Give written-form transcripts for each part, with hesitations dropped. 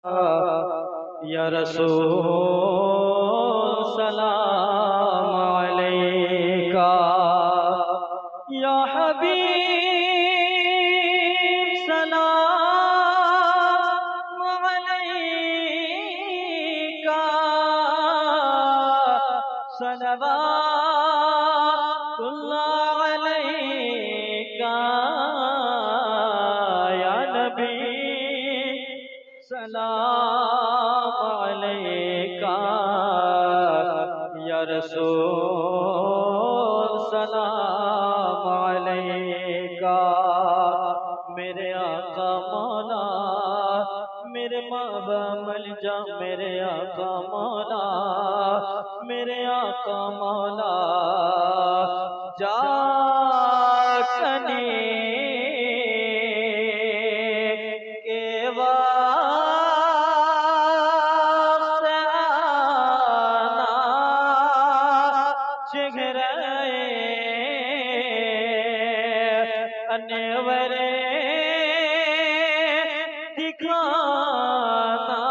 یا رسول سلام علیکہ، یا حبیب سلام علیکہ، صلوات اللہ علیکہ، یا نبی سلام علیکہ، یا رسول سلام علیکہ، میرے آقا مولا میرے مابا ملجا، میرے آقا مولا میرے آقا مولا جا کنی کے انور دکھانا،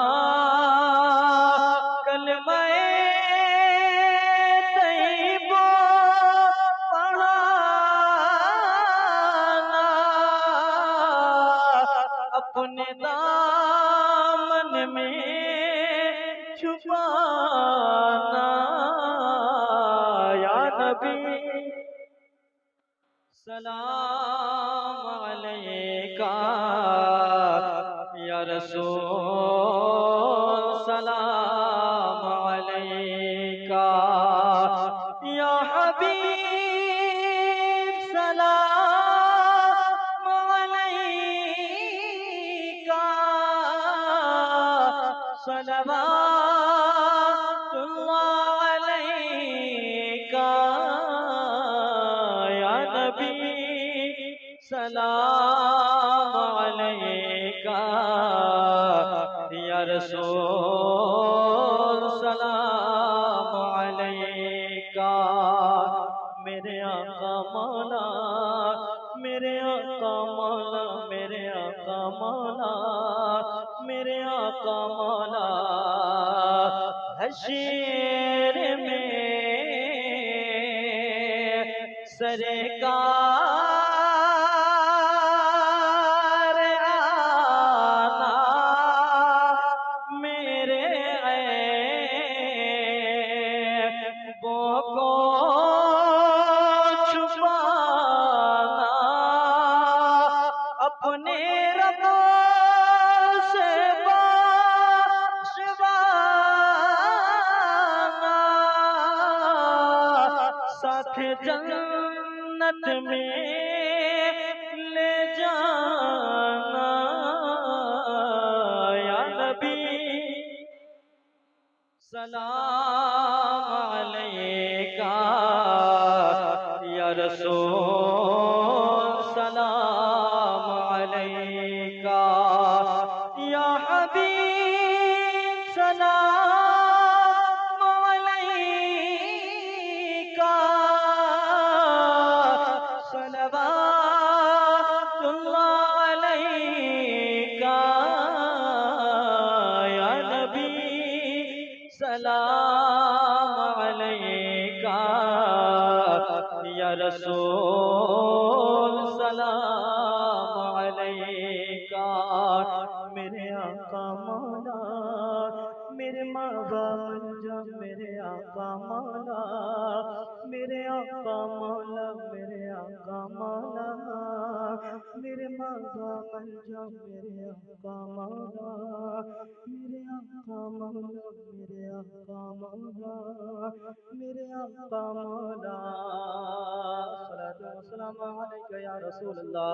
کلمہ طیبہ پڑھانا، اپنے دامن میں چھپانا، یا نبی سلام علیکہ، یا رسول سلام علیکہ، یا حبیب سلام علیکہ، صلوات اللہ علیکہ، سلام علیکہ، یا رسول سلام علیکہ، میرے آقا مولا میرے آقا مولا میرے آقا مولا میرے آقا مولا حشر میں سرکار آنا، میرے عیبوں کو چھپانا، اپنے رب سے بخشوانا، ساتھ جنت میں لے جانا، یا نبی سلام علیکہ، یا رسول سلام علیکہ، یا حبیب سلام علیکہ، صلوات اللہ علیکہ، یا نبی سلام علیکہ، یا رسول سلام علیکہ، میرے آقا مولا میرے مابا ملجا، میرے آقا مولا میرے آقا مولا میرے آقا مولا میرے مابا ملجا، میرے آقا مولا میرے آقا مولا میرے آقا مولا میرے آقا مولا، الصلاۃ والسلام علیکہ یا رسول اللہ۔